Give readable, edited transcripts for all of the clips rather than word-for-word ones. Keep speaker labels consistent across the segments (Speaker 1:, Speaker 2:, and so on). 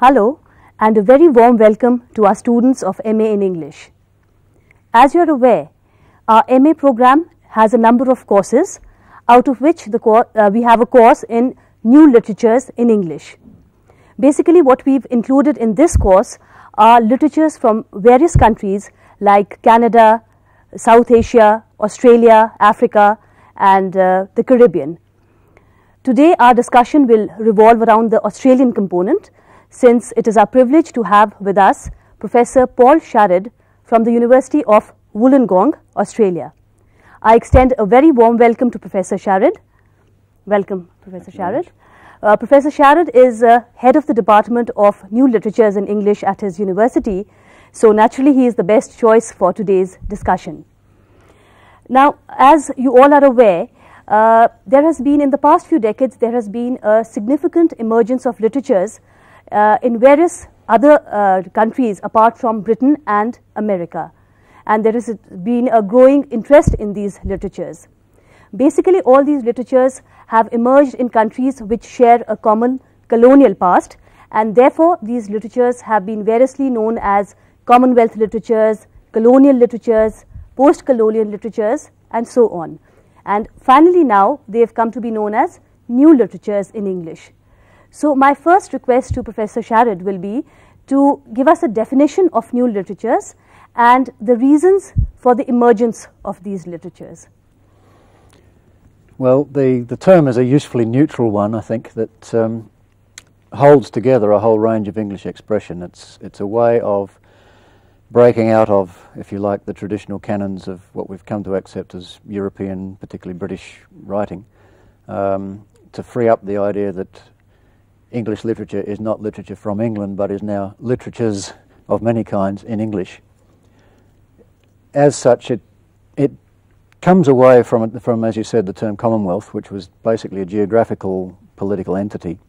Speaker 1: Hello and a very warm welcome to our students of MA in English. As you are aware, our MA program has a number of courses, out of which we have a course in New Literatures in English. Basically, what we've included in this course are literatures from various countries like Canada, South Asia, Australia, Africa, and the Caribbean. Today, our discussion will revolve around the Australian component, since it is our privilege to have with us Professor Paul Sharad from the University of Wollongong, Australia. I extend a very warm welcome to Professor Sharad. Welcome, Professor Sharad. Professor Sharad is head of the Department of New Literatures in English at his university, so naturally he is the best choice for today's discussion. Now, as you all are aware, there has been, in the past few decades, there has been a significant emergence of literatures in various other countries apart from Britain and America. And there has been a growing interest in these literatures. Basically, all these literatures have emerged in countries which share a common colonial past, and therefore these literatures have been variously known as Commonwealth literatures, colonial literatures, post-colonial literatures, and so on. And finally now, they have come to be known as new literatures in English. So my first request to Professor Sharad will be to give us a definition of new literatures and the reasons for the emergence of these literatures.
Speaker 2: Well, the term is a usefully neutral one, I think, that holds together a whole range of English expression. It's a way of breaking out of, if you like, the traditional canons of what we've come to accept as European, particularly British writing, to free up the idea that English literature is not literature from England, but is now literatures of many kinds in English. As such, it comes away from, as you said, the term Commonwealth, which was basically a geographical political entity.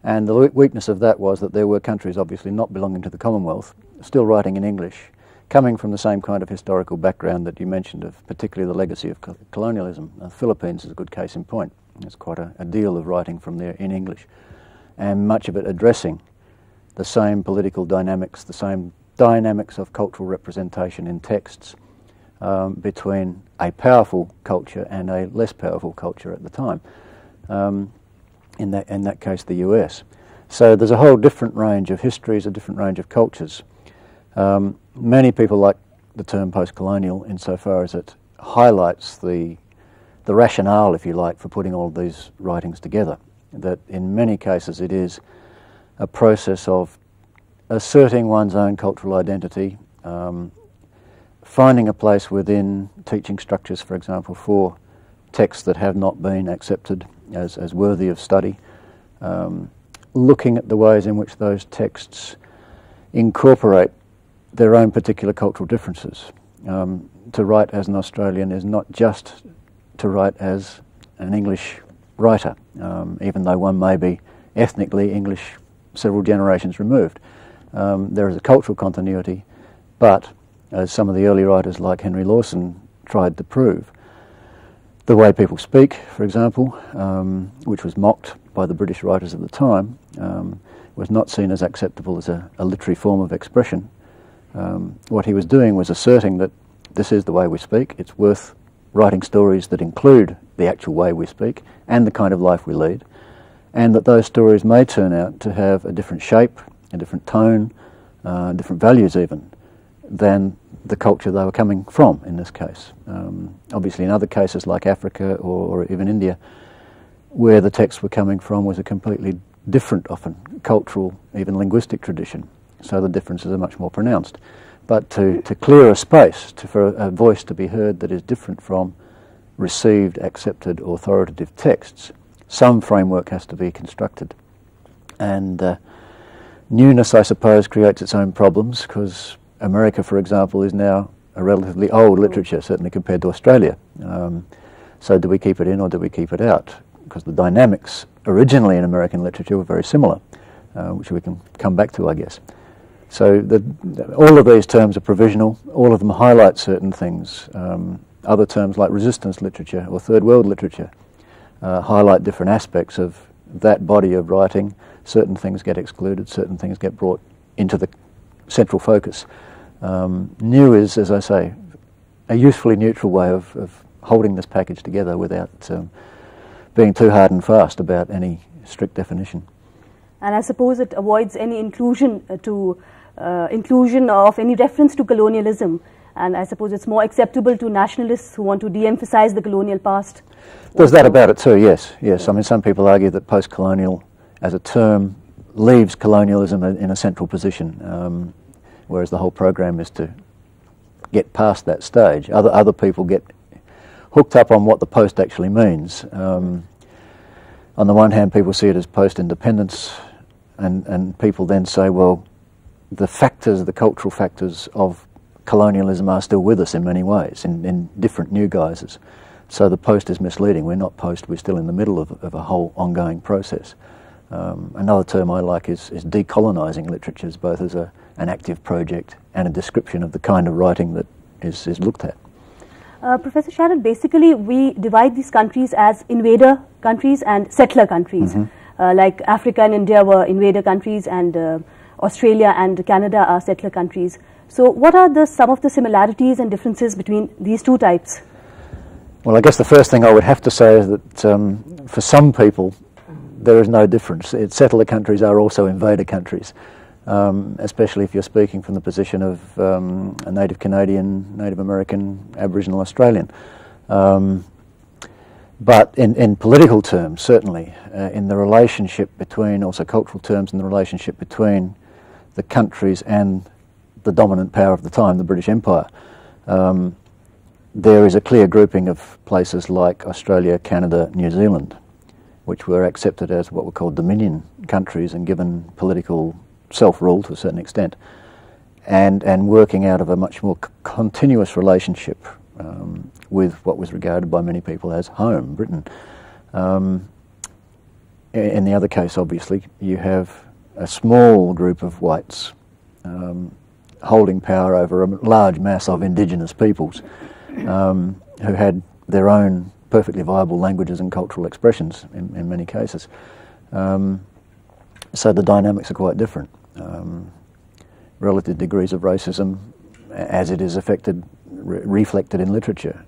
Speaker 2: And the weakness of that was that there were countries, obviously not belonging to the Commonwealth, still writing in English, coming from the same kind of historical background that you mentioned, of particularly the legacy of colonialism. The Philippines is a good case in point. There's quite a deal of writing from there in English, and much of it addressing the same political dynamics, the same dynamics of cultural representation in texts between a powerful culture and a less powerful culture at the time, in that case the US. So there's a whole different range of histories, a different range of cultures. Many people like the term post-colonial insofar as it highlights the rationale, if you like, for putting all of these writings together. That in many cases it is a process of asserting one's own cultural identity, finding a place within teaching structures, for example, for texts that have not been accepted as worthy of study, looking at the ways in which those texts incorporate their own particular cultural differences. To write as an Australian is not just to write as an English writer, even though one may be ethnically English several generations removed. There is a cultural continuity, but as some of the early writers like Henry Lawson tried to prove, the way people speak, for example, which was mocked by the British writers at the time, was not seen as acceptable as a literary form of expression. What he was doing was asserting that this is the way we speak, it's worth writing stories that include the actual way we speak and the kind of life we lead, and that those stories may turn out to have a different shape, a different tone, different values even, than the culture they were coming from in this case. Obviously in other cases like Africa or even India, where the texts were coming from was a completely different, often cultural, even linguistic tradition, so the differences are much more pronounced. But to clear a space, for a voice to be heard that is different from received, accepted, authoritative texts, some framework has to be constructed. And newness, I suppose, creates its own problems, because America, for example, is now a relatively old literature, certainly compared to Australia. So do we keep it in or do we keep it out? Because the dynamics originally in American literature were very similar, which we can come back to, I guess. So all of these terms are provisional. All of them highlight certain things. Other terms like resistance literature or third world literature highlight different aspects of that body of writing certain things get excluded, certain things get brought into the central focus. IGNOU is, as I say, a usefully neutral way of holding this package together without being too hard and fast about any strict definition.
Speaker 1: And I suppose it avoids any inclusion of any reference to colonialism, and I suppose it's more acceptable to nationalists who want to de-emphasize the colonial past.
Speaker 2: There's that about it too, yes. I mean, some people argue that post-colonial as a term leaves colonialism in a central position, whereas the whole program is to get past that stage. Other people get hooked up on what the post actually means. On the one hand, people see it as post-independence, and people then say, well, the factors, the cultural factors of colonialism are still with us in many ways, in different new guises. So the post is misleading. We're not post, we're still in the middle of a whole ongoing process. Another term I like is decolonising literatures, both as an active project and a description of the kind of writing that is looked at.
Speaker 1: Professor Sharon, basically we divide these countries as invader countries and settler countries. Like Africa and India were invader countries, and Australia and Canada are settler countries. So what are some of the similarities and differences between these two types?
Speaker 2: Well, I guess the first thing I would have to say is that for some people there is no difference. Settler countries are also invader countries, especially if you're speaking from the position of a Native Canadian, Native American, Aboriginal Australian. But in political terms, certainly, in the relationship between, also cultural terms, in the relationship between the countries and the dominant power of the time, the British Empire, there is a clear grouping of places like Australia, Canada, New Zealand, which were accepted as what were called Dominion countries and given political self-rule to a certain extent, and working out of a much more continuous relationship with what was regarded by many people as home, Britain. In the other case, obviously, you have a small group of whites holding power over a large mass of indigenous peoples who had their own perfectly viable languages and cultural expressions in many cases. So the dynamics are quite different. Relative degrees of racism, as it is reflected in literature,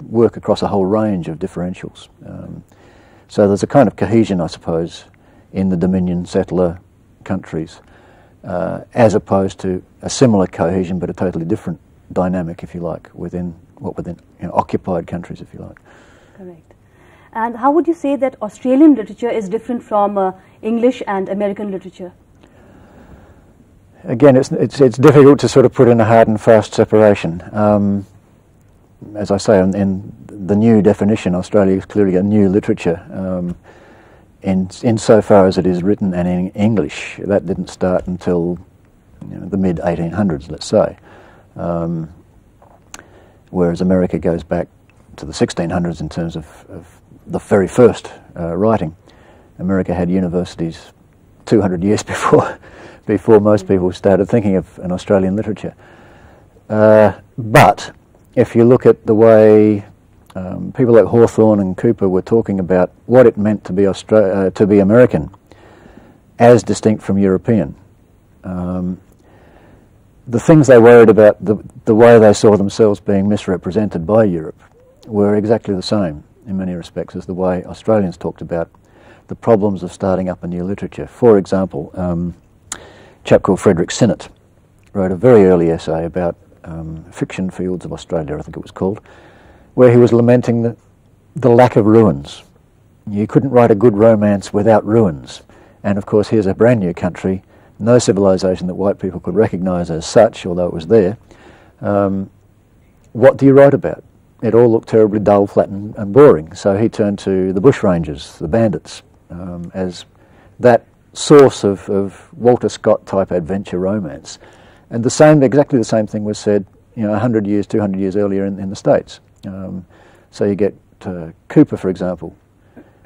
Speaker 2: work across a whole range of differentials. So there's a kind of cohesion, I suppose, in the Dominion settler countries, as opposed to a similar cohesion but a totally different dynamic, if you like, within occupied countries, if you like.
Speaker 1: Correct. And how would you say that Australian literature is different from English and American literature?
Speaker 2: Again, it's difficult to sort of put in a hard and fast separation. As I say, in the new definition, Australia is clearly a new literature insofar as it is written and in English. That didn't start until the mid-1800s, let's say. Whereas America goes back to the 1600s in terms of the very first writing. America had universities 200 years before most people started thinking of an Australian literature. But if you look at the way people like Hawthorne and Cooper were talking about what it meant to be American as distinct from European, the things they worried about, the way they saw themselves being misrepresented by Europe, were exactly the same in many respects as the way Australians talked about the problems of starting up a new literature. For example, a chap called Frederick Sinnott wrote a very early essay about fiction fields of Australia, I think it was called, where he was lamenting the lack of ruins. You couldn't write a good romance without ruins. And of course, here's a brand new country, no civilization that white people could recognise as such, although it was there. What do you write about? It all looked terribly dull, flat and boring. So he turned to the bushrangers, the bandits, as that source of Walter Scott type adventure romance. And exactly the same thing was said 100 years, 200 years earlier in the States. So you get Cooper, for example,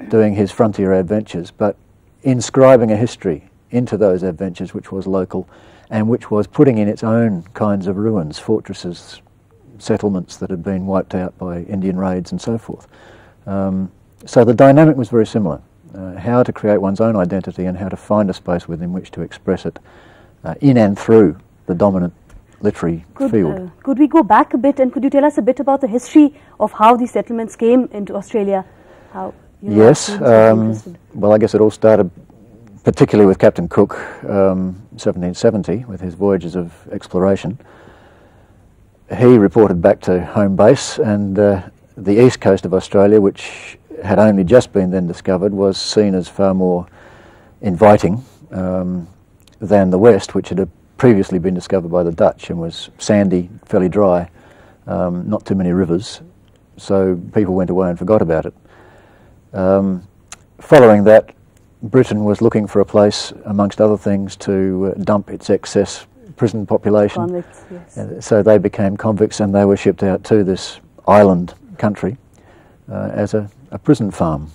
Speaker 2: doing his frontier adventures, but inscribing a history into those adventures which was local and which was putting in its own kinds of ruins, fortresses, settlements that had been wiped out by Indian raids and so forth. So the dynamic was very similar. how to create one's own identity and how to find a space within which to express it in and through the dominant literary field.
Speaker 1: Could we go back a bit, and could you tell us a bit about the history of how these settlements came into Australia? How,
Speaker 2: yes, well, I guess it all started particularly with Captain Cook, 1770, with his voyages of exploration. He reported back to home base, and the east coast of Australia, which had only just been then discovered, was seen as far more inviting than the west, which had previously been discovered by the Dutch and was sandy, fairly dry, not too many rivers, so people went away and forgot about it. Following that, Britain was looking for a place, amongst other things, to dump its excess prison population.
Speaker 1: Convicts, yes.
Speaker 2: So they became convicts, and they were shipped out to this island country as a prison farm.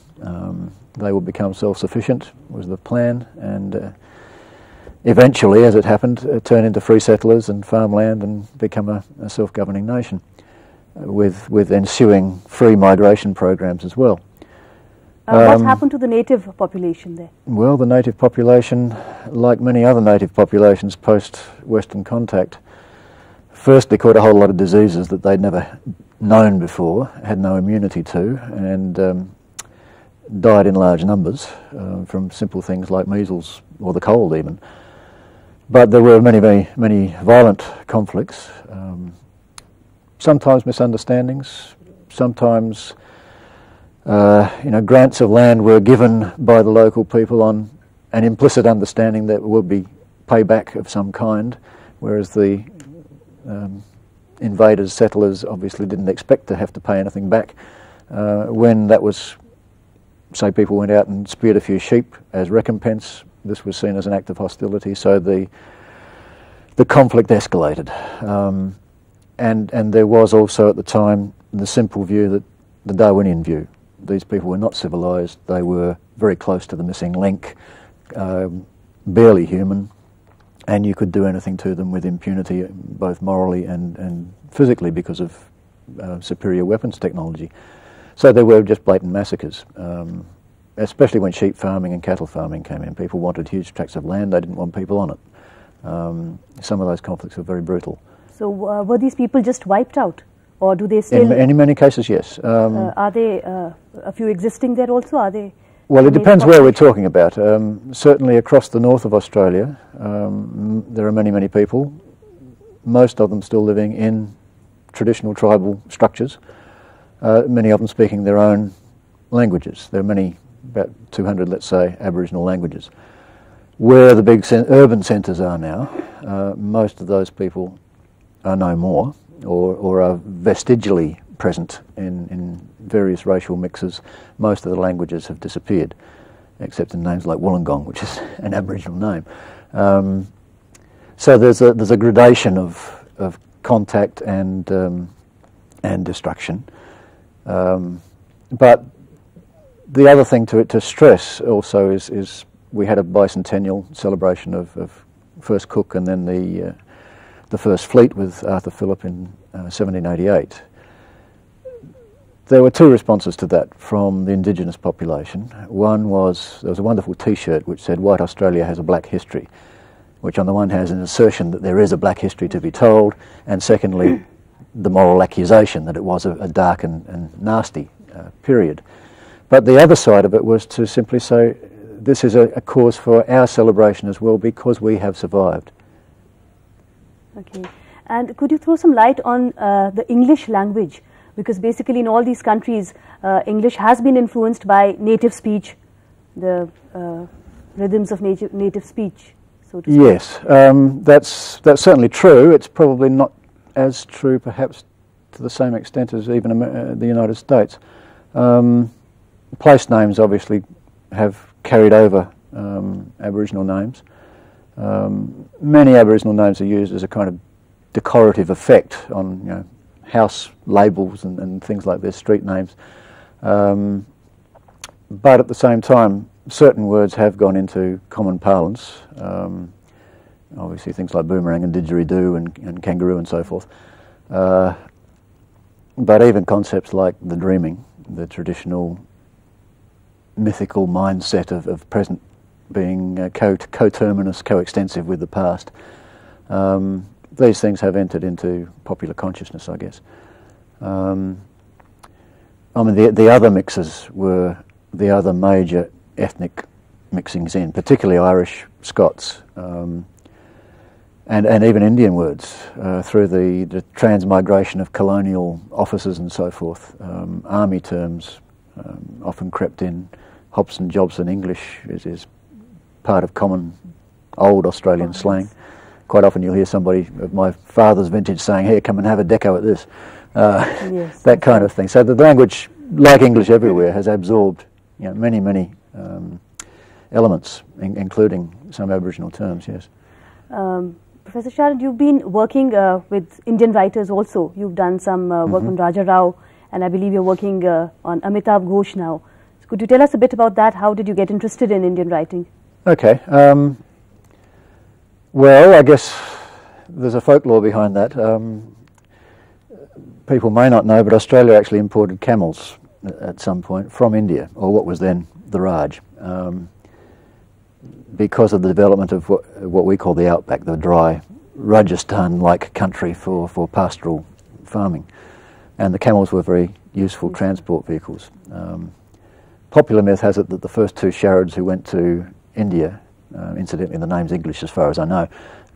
Speaker 2: They would become self-sufficient, was the plan, and eventually, as it happened, turn into free settlers and farmland and become a self-governing nation, with ensuing free migration programs as well.
Speaker 1: What happened to the native population there?
Speaker 2: Well, the native population, like many other native populations post-Western contact, firstly caught a whole lot of diseases that they'd never known before, had no immunity to, and died in large numbers from simple things like measles or the cold even. But there were many violent conflicts, sometimes misunderstandings, sometimes grants of land were given by the local people on an implicit understanding that would be payback of some kind, whereas the invaders, settlers, obviously didn't expect to have to pay anything back. When that was, say, people went out and speared a few sheep as recompense, this was seen as an act of hostility, so the conflict escalated. And there was also at the time the simple view, that the Darwinian view. These people were not civilised, they were very close to the missing link, barely human, and you could do anything to them with impunity, both morally and physically, because of superior weapons technology. So there were just blatant massacres, especially when sheep farming and cattle farming came in. People wanted huge tracts of land, they didn't want people on it. Some of those conflicts were very brutal.
Speaker 1: So were these people just wiped out? Or do they still...
Speaker 2: In many cases, yes.
Speaker 1: Are they a few existing there also? Are they...
Speaker 2: Well, it depends where we're talking about. Certainly across the north of Australia, there are many people, most of them still living in traditional tribal structures, many of them speaking their own languages. There are many, about 200, let's say, Aboriginal languages. Where the big urban centres are now, most of those people are no more, or are vestigially present in various racial mixes. Most of the languages have disappeared, except in names like Wollongong, which is an Aboriginal name. So there's a gradation of contact and destruction. But the other thing to stress also is we had a bicentennial celebration of first Cook and then the first fleet with Arthur Phillip in 1788. There were two responses to that from the indigenous population. One was, there was a wonderful T-shirt which said, "White Australia has a black history," which on the one hand is an assertion that there is a black history to be told, and secondly, the moral accusation that it was a dark and nasty period. But the other side of it was to simply say, this is a cause for our celebration as well, because we have survived.
Speaker 1: Okay. And could you throw some light on the English language? Because basically in all these countries, English has been influenced by native speech, the rhythms of native speech, so to speak.
Speaker 2: Yes, that's certainly true. It's probably not as true perhaps to the same extent as even the United States. Place names obviously have carried over Aboriginal names. Many Aboriginal names are used as a kind of decorative effect on house labels and things like this, street names. But at the same time, certain words have gone into common parlance. Obviously things like boomerang and didgeridoo and kangaroo and so forth. But even concepts like the dreaming, the traditional mythical mindset of present being coterminous, coextensive with the past. These things have entered into popular consciousness, I guess. I mean, the other mixes were the other major ethnic mixings in, particularly Irish, Scots, and even Indian words through the transmigration of colonial officers and so forth. Army terms often crept in. Hobson Jobson English is part of common old Australian slang. Quite often you'll hear somebody of my father's vintage saying, "Here, come and have a deco at this."
Speaker 1: Yes,
Speaker 2: that kind of thing. So the language, like English everywhere, has absorbed many elements, including some Aboriginal terms, yes.
Speaker 1: Professor Sharad, you've been working with Indian writers also. You've done some work on Raja Rao, and I believe you're working on Amitabh Ghosh now. So could you tell us a bit about that? How did you get interested in Indian writing?
Speaker 2: Okay. Well, I guess there's a folklore behind that. People may not know, but Australia actually imported camels at some point from India, or what was then the Raj, because of the development of what we call the outback, the dry Rajasthan-like country for pastoral farming. And the camels were very useful transport vehicles. Popular myth has it that the first two Sharads who went to India, incidentally the name's English as far as I know,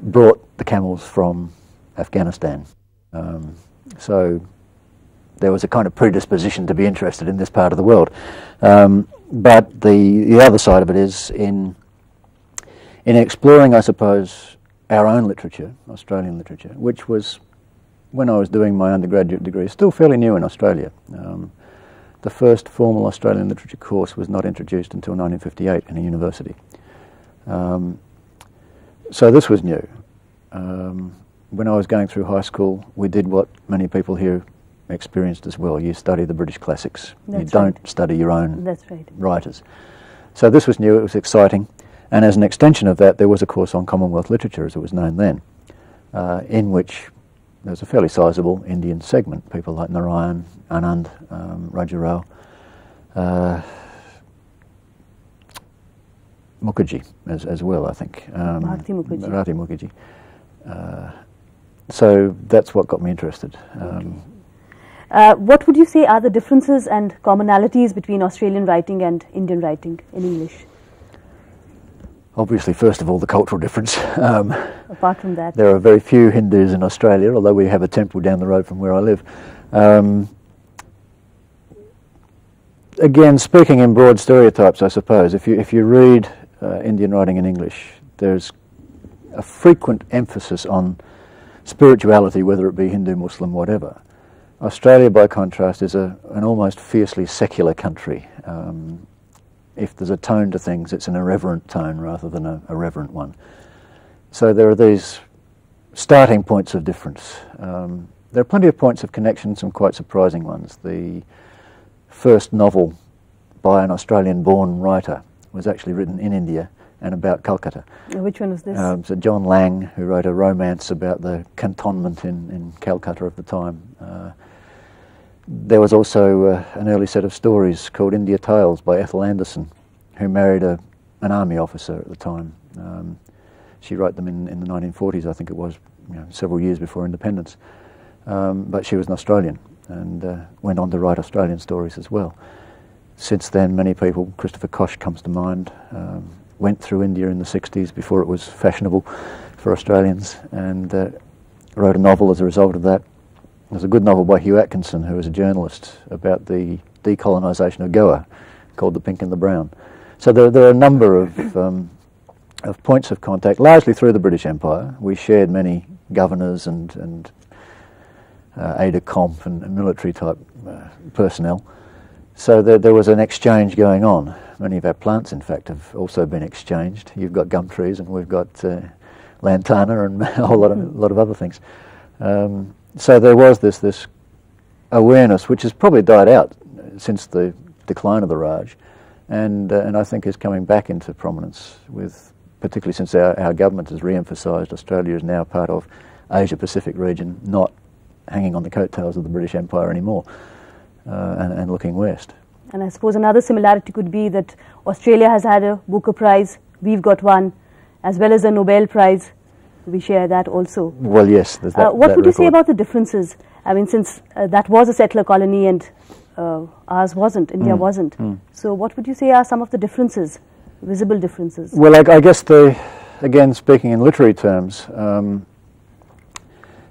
Speaker 2: brought the camels from Afghanistan. So there was a kind of predisposition to be interested in this part of the world. But the other side of it is in exploring, I suppose, our own literature, Australian literature, which was, when I was doing my undergraduate degree, still fairly new in Australia. The first formal Australian literature course was not introduced until 1958 in a university. So this was new. When I was going through high school, we did what many people here experienced as well. You study the British classics. You don't study your own writers. So this was new, it was exciting. And as an extension of that, there was a course on Commonwealth literature, as it was known then, in which there was a fairly sizable Indian segment, people like Narayan, Anand, Raja Rao, Mukherjee as well, I think.
Speaker 1: Bharati
Speaker 2: Mukherjee. So that's what got me interested.
Speaker 1: What would you say are the differences and commonalities between Australian writing and Indian writing in English?
Speaker 2: Obviously, first of all, the cultural difference.
Speaker 1: Apart from that?
Speaker 2: There are very few Hindus in Australia, although we have a temple down the road from where I live. Again, speaking in broad stereotypes, I suppose, if you read Indian writing in English, there's a frequent emphasis on spirituality, whether it be Hindu, Muslim, whatever. Australia, by contrast, is an almost fiercely secular country. If there's a tone to things, it's an irreverent tone rather than a reverent one. So there are these starting points of difference. There are plenty of points of connection, some quite surprising ones. The first novel by an Australian-born writer was actually written in India and about Calcutta.
Speaker 1: Which one was this?
Speaker 2: So John Lang, who wrote a romance about the cantonment in Calcutta of the time. There was also an early set of stories called India Tales by Ethel Anderson, who married an army officer at the time. She wrote them in the 1940s, I think it was, several years before independence. But she was an Australian and went on to write Australian stories as well. Since then, many people, Christopher Koch comes to mind, went through India in the 60s before it was fashionable for Australians, and wrote a novel as a result of that. There's a good novel by Hugh Atkinson, who was a journalist, about the decolonisation of Goa, called The Pink and the Brown. So there are a number of points of contact, largely through the British Empire. We shared many governors and aide-de-camp and military-type personnel. So there was an exchange going on. Many of our plants, in fact, have also been exchanged. You've got gum trees, and we've got lantana and a whole lot of other things. So there was this awareness, which has probably died out since the decline of the Raj, and I think is coming back into prominence, particularly since our government has re-emphasised Australia is now part of Asia-Pacific region, not hanging on the coattails of the British Empire anymore, and looking west.
Speaker 1: And I suppose another similarity could be that Australia has had a Booker Prize, we've got one, as well as a Nobel Prize. We share that also.
Speaker 2: Well, yes. There's that,
Speaker 1: what
Speaker 2: that
Speaker 1: would you
Speaker 2: record.
Speaker 1: say about the differences? I mean, since that was a settler colony and ours wasn't, India wasn't. So what would you say are some of the differences, visible differences?
Speaker 2: Well, I guess again, speaking in literary terms,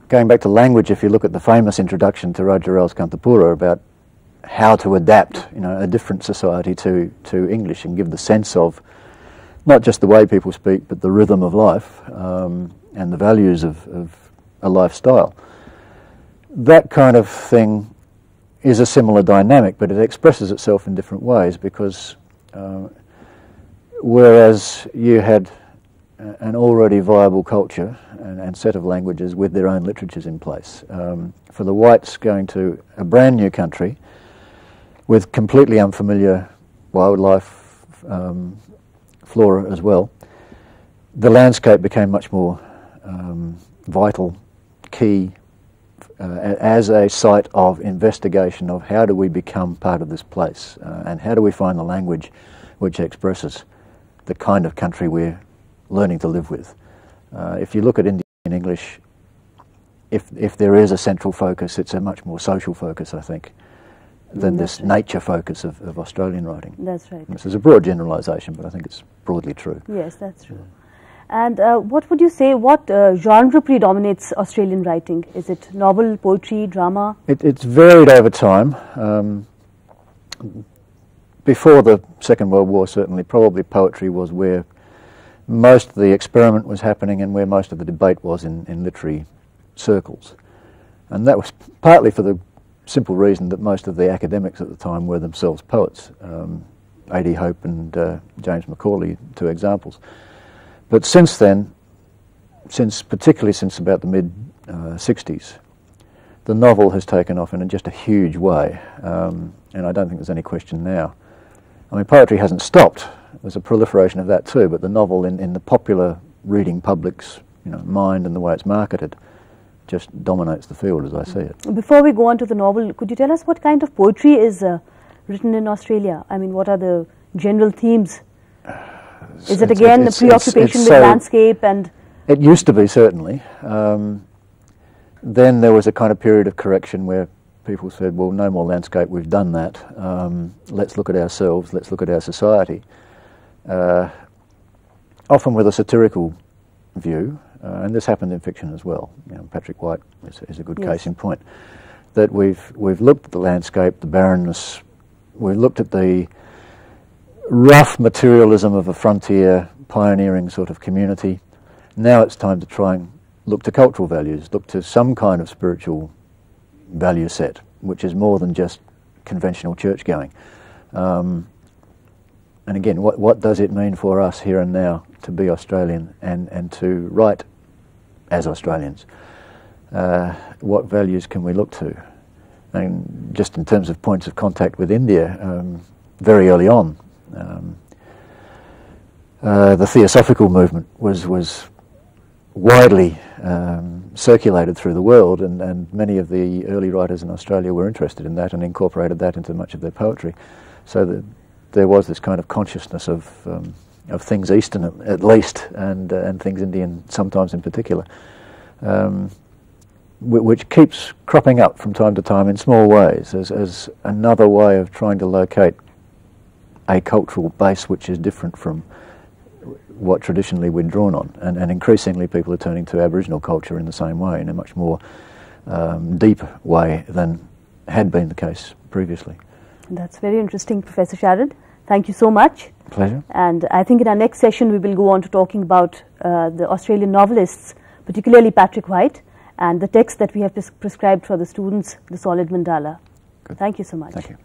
Speaker 2: going back to language, if you look at the famous introduction to Rajarel's Kantapura about how to adapt, a different society to English and give the sense of not just the way people speak, but the rhythm of life and the values of a lifestyle. That kind of thing is a similar dynamic, but it expresses itself in different ways because whereas you had an already viable culture and set of languages with their own literatures in place, for the whites going to a brand new country with completely unfamiliar wildlife, flora as well, the landscape became much more vital, key, as a site of investigation of how do we become part of this place and how do we find the language which expresses the kind of country we're learning to live with. If you look at Indian English, if there is a central focus, it's a much more social focus, I think, than this nature focus of Australian writing.
Speaker 1: That's right.
Speaker 2: This is a broad generalisation, but I think it's broadly true.
Speaker 1: Yes, that's true. And what would you say, what genre predominates Australian writing? Is it novel, poetry, drama?
Speaker 2: It's varied over time. Before the Second World War, certainly, probably poetry was where most of the experiment was happening and where most of the debate was in literary circles. And that was partly for the simple reason that most of the academics at the time were themselves poets. A.D. Hope and James Macaulay, two examples. But since then, particularly since about the mid-60s, the novel has taken off in just a huge way, and I don't think there's any question now. I mean, poetry hasn't stopped. There's a proliferation of that too, but the novel in the popular reading public's mind and the way it's marketed just dominates the field as I see it.
Speaker 1: Before we go on to the novel, could you tell us what kind of poetry is written in Australia? I mean, what are the general themes? Is it again a preoccupation with landscape and...
Speaker 2: It used to be, certainly. Then there was a kind of period of correction where people said, well, no more landscape, we've done that. Let's look at ourselves, let's look at our society. Often with a satirical view, and this happened in fiction as well. Patrick White is a good case in point. That we've looked at the landscape, the barrenness, we've looked at the rough materialism of a frontier pioneering sort of community. Now it's time to try and look to cultural values, look to some kind of spiritual value set, which is more than just conventional church going. And again, what does it mean for us here and now to be Australian and to write as Australians? What values can we look to? And just in terms of points of contact with India, very early on, the Theosophical movement was widely circulated through the world, and many of the early writers in Australia were interested in that and incorporated that into much of their poetry. So that there was this kind of consciousness of things Eastern at least, and things Indian sometimes in particular, which keeps cropping up from time to time in small ways as another way of trying to locate a cultural base which is different from what traditionally we're drawn on, and increasingly people are turning to Aboriginal culture in the same way, in a much more deep way than had been the case previously.
Speaker 1: That's very interesting, Professor Sharad. Thank you so much.
Speaker 2: Pleasure.
Speaker 1: And I think in our next session we will go on to talking about the Australian novelists, particularly Patrick White, and the text that we have prescribed for the students, The Solid Mandala.
Speaker 2: Good.
Speaker 1: Thank you so much.
Speaker 2: Thank you.